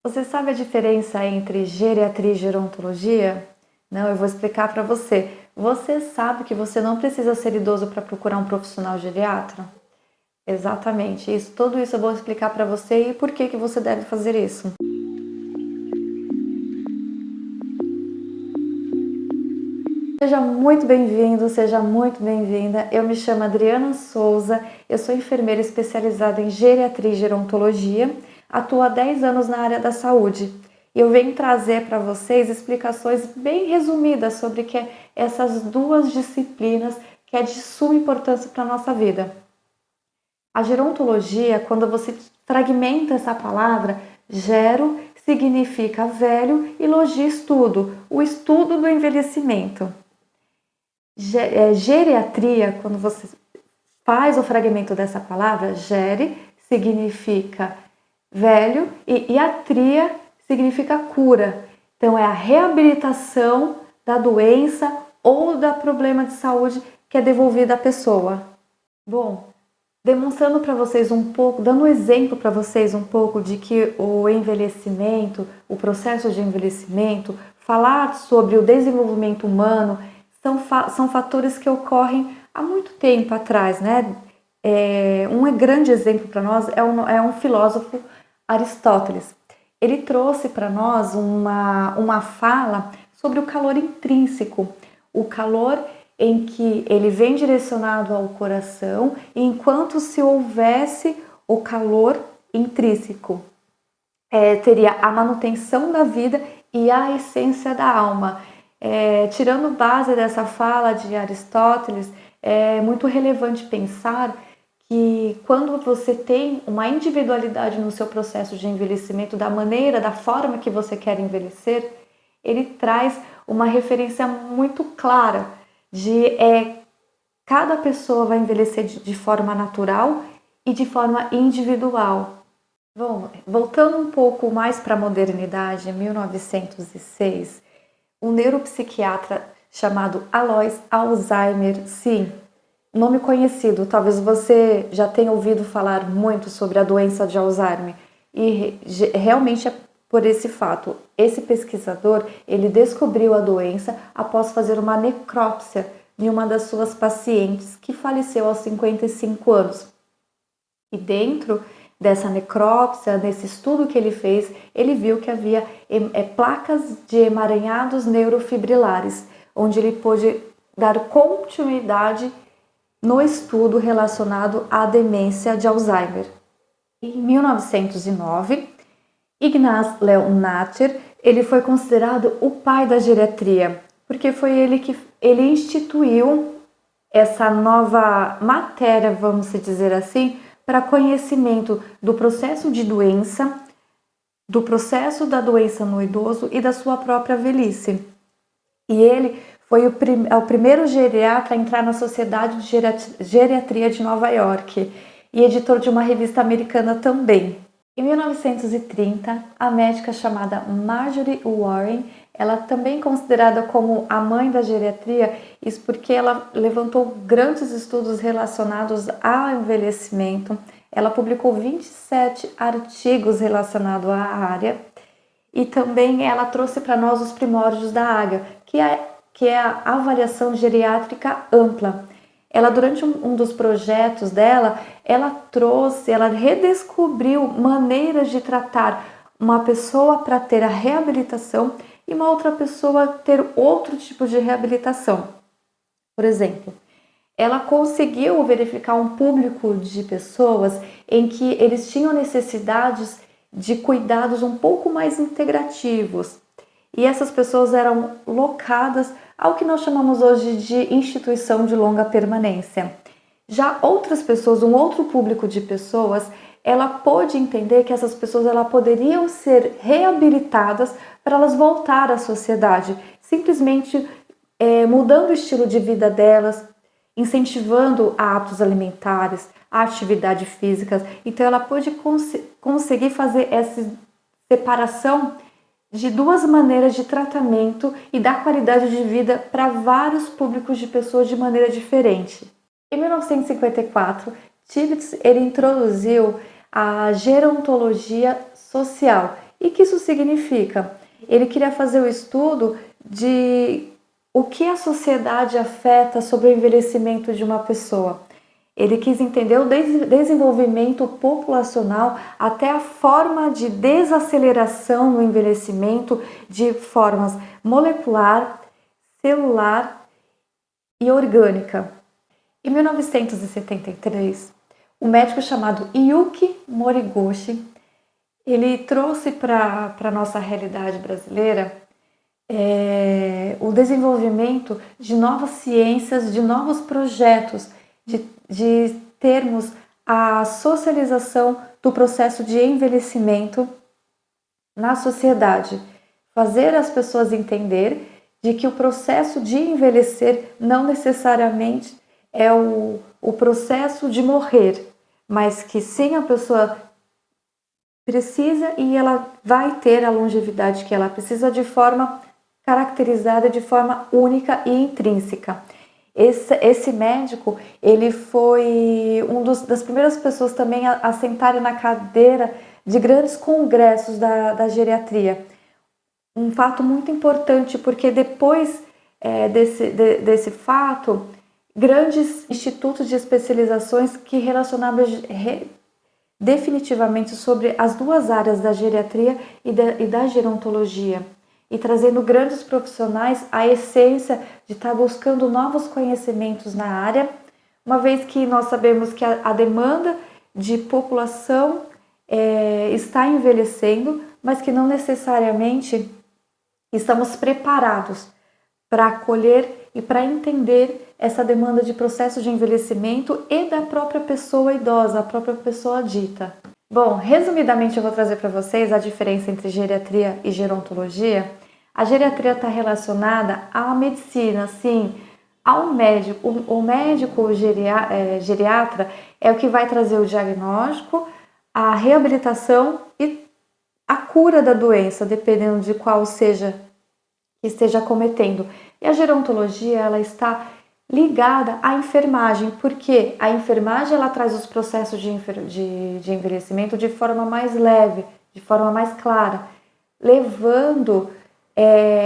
Você sabe a diferença entre geriatria e gerontologia? Não, eu vou explicar para você. Você sabe que você não precisa ser idoso para procurar um profissional geriatra? Exatamente, isso. Tudo isso eu vou explicar para você e por que você deve fazer isso. Seja muito bem-vindo, seja muito bem-vinda. Eu me chamo Adriana Souza, eu sou enfermeira especializada em geriatria e gerontologia, atuo há 10 anos na área da saúde. E eu venho trazer para vocês explicações bem resumidas sobre essas duas disciplinas que é de suma importância para a nossa vida. A gerontologia, quando você fragmenta essa palavra, gero significa velho e logia estudo, o estudo do envelhecimento. Geriatria, quando você faz o fragmento dessa palavra, gere significa velho e atria significa cura. Então é a reabilitação da doença ou da problema de saúde que é devolvida à pessoa. Bom, demonstrando para vocês um pouco, dando um exemplo para vocês um pouco de que o envelhecimento, o processo de envelhecimento, falar sobre o desenvolvimento humano, são fatores que ocorrem há muito tempo atrás, né? Um grande exemplo para nós é um filósofo, Aristóteles. Ele trouxe para nós uma fala sobre o calor intrínseco, o calor em que ele vem direcionado ao coração, enquanto se houvesse o calor intrínseco. Teria a manutenção da vida e a essência da alma. Tirando base dessa fala de Aristóteles, é muito relevante pensar que quando você tem uma individualidade no seu processo de envelhecimento, da forma que você quer envelhecer, ele traz uma referência muito clara de cada pessoa vai envelhecer de forma natural e de forma individual. Bom, voltando um pouco mais para a modernidade, em 1906, um neuropsiquiatra chamado Alois Alzheimer, sim, nome conhecido, talvez você já tenha ouvido falar muito sobre a doença de Alzheimer, e realmente é por esse fato. Esse pesquisador, ele descobriu a doença após fazer uma necrópsia de uma das suas pacientes que faleceu aos 55 anos. E dentro dessa necrópsia, nesse estudo que ele fez, ele viu que havia placas de emaranhados neurofibrilares, onde ele pôde dar continuidade no estudo relacionado à demência de Alzheimer. Em 1909, Ignaz Leonacher, ele foi considerado o pai da geriatria, porque foi ele que instituiu essa nova matéria, vamos dizer assim, para conhecimento do processo de doença, do processo da doença no idoso e da sua própria velhice. E ele foi o primeiro geriatra a entrar na Sociedade de Geriatria de Nova York e editor de uma revista americana também. Em 1930, a médica chamada Marjorie Warren, ela também considerada como a mãe da geriatria, isso porque ela levantou grandes estudos relacionados ao envelhecimento. Ela publicou 27 artigos relacionados à área e também ela trouxe para nós os primórdios da AGA, que é a avaliação geriátrica ampla. Ela, durante um dos projetos dela, ela redescobriu maneiras de tratar uma pessoa para ter a reabilitação e uma outra pessoa ter outro tipo de reabilitação. Por exemplo, ela conseguiu verificar um público de pessoas em que eles tinham necessidades de cuidados um pouco mais integrativos. E essas pessoas eram locadas ao que nós chamamos hoje de instituição de longa permanência. Já outras pessoas, um outro público de pessoas, ela pôde entender que essas pessoas poderiam ser reabilitadas para elas voltar à sociedade, simplesmente mudando o estilo de vida delas, incentivando hábitos alimentares, a atividade física. Então ela pôde conseguir fazer essa separação de duas maneiras de tratamento e dar qualidade de vida para vários públicos de pessoas de maneira diferente. Em 1954, Tibbets ele introduziu a gerontologia social, E que isso significa? Ele queria fazer o estudo de o que a sociedade afeta sobre o envelhecimento de uma pessoa. Ele quis entender o desenvolvimento populacional até a forma de desaceleração no envelhecimento de formas molecular, celular e orgânica. Em 1973, um médico chamado Yuki Moriguchi, ele trouxe para a nossa realidade brasileira o desenvolvimento de novas ciências, de novos projetos, de termos a socialização do processo de envelhecimento na sociedade. Fazer as pessoas entender de que o processo de envelhecer não necessariamente é o processo de morrer, mas que sim, a pessoa precisa e ela vai ter a longevidade que ela precisa de forma caracterizada, de forma única e intrínseca. Esse médico, ele foi das primeiras pessoas também a sentarem na cadeira de grandes congressos da geriatria. Um fato muito importante, porque depois desse fato, grandes institutos de especializações que relacionavam definitivamente sobre as duas áreas da geriatria e da gerontologia, e trazendo grandes profissionais a essência de estar buscando novos conhecimentos na área, uma vez que nós sabemos que a demanda de população está envelhecendo, mas que não necessariamente estamos preparados para acolher e para entender essa demanda de processo de envelhecimento e da própria pessoa idosa, a própria pessoa dita. Bom, resumidamente eu vou trazer para vocês a diferença entre geriatria e gerontologia. A geriatria está relacionada à medicina, sim, ao médico. O médico geriatra é o que vai trazer o diagnóstico, a reabilitação e a cura da doença, dependendo de qual seja que esteja cometendo. E a gerontologia, ela está ligada à enfermagem, porque a enfermagem ela traz os processos de envelhecimento de forma mais leve, de forma mais clara, levando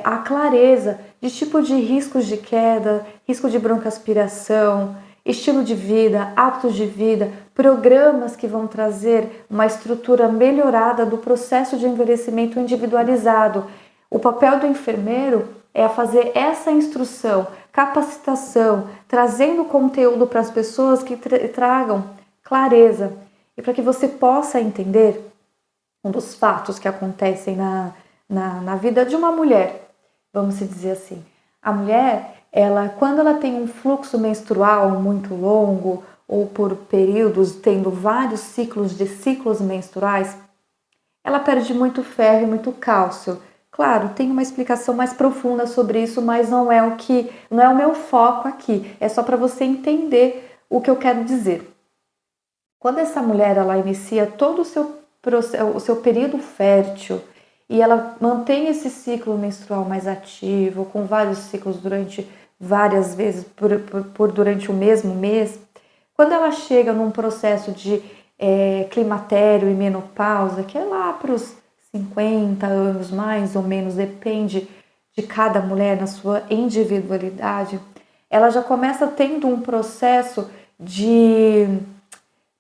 a clareza de tipo de riscos de queda, risco de broncoaspiração, estilo de vida, hábitos de vida, programas que vão trazer uma estrutura melhorada do processo de envelhecimento individualizado. O papel do enfermeiro é fazer essa instrução, capacitação, trazendo conteúdo para as pessoas que tragam clareza e para que você possa entender um dos fatos que acontecem na vida de uma mulher, vamos dizer assim. A mulher, quando ela tem um fluxo menstrual muito longo ou por períodos tendo vários ciclos menstruais, ela perde muito ferro e muito cálcio. Claro, tem uma explicação mais profunda sobre isso, mas não é o meu foco aqui. É só para você entender o que eu quero dizer. Quando essa mulher ela inicia todo o seu período fértil e ela mantém esse ciclo menstrual mais ativo, com vários ciclos durante várias vezes durante o mesmo mês, quando ela chega num processo de climatério e menopausa, que é lá para os 50 anos mais ou menos, depende de cada mulher na sua individualidade, ela já começa tendo um processo de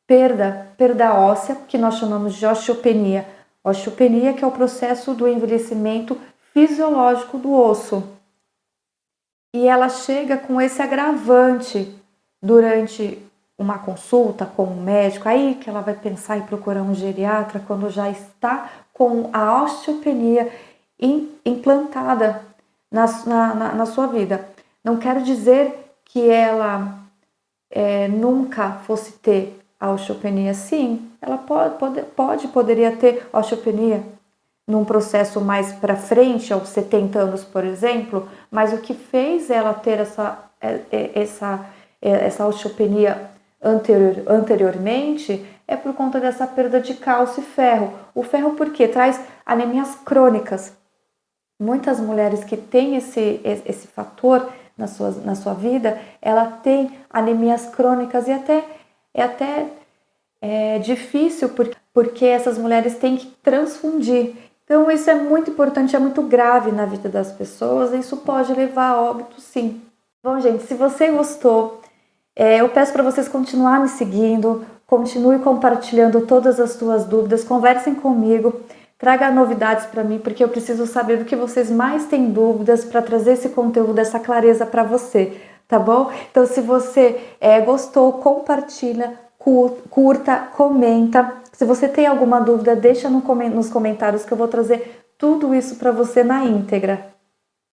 perda óssea, que nós chamamos de osteopenia. Osteopenia, que é o processo do envelhecimento fisiológico do osso. E ela chega com esse agravante durante uma consulta com um médico, aí que ela vai pensar em procurar um geriatra quando já está com a osteopenia implantada na sua vida. Não quero dizer que ela nunca fosse ter a osteopenia. Sim, ela poderia ter osteopenia num processo mais para frente, aos 70 anos, por exemplo, mas o que fez ela ter essa osteopenia anteriormente é por conta dessa perda de cálcio e ferro. O ferro porque traz anemias crônicas. Muitas mulheres que têm esse fator na sua vida, ela tem anemias crônicas e é até difícil porque essas mulheres têm que transfundir. Então isso é muito importante, é muito grave na vida das pessoas e isso pode levar a óbito, sim. Bom, gente, se você gostou, eu peço para vocês continuar me seguindo, continue compartilhando todas as suas dúvidas, conversem comigo, traga novidades para mim, porque eu preciso saber do que vocês mais têm dúvidas para trazer esse conteúdo, essa clareza para você, tá bom? Então, se você gostou, compartilha, curta, comenta. Se você tem alguma dúvida, deixa nos comentários que eu vou trazer tudo isso para você na íntegra.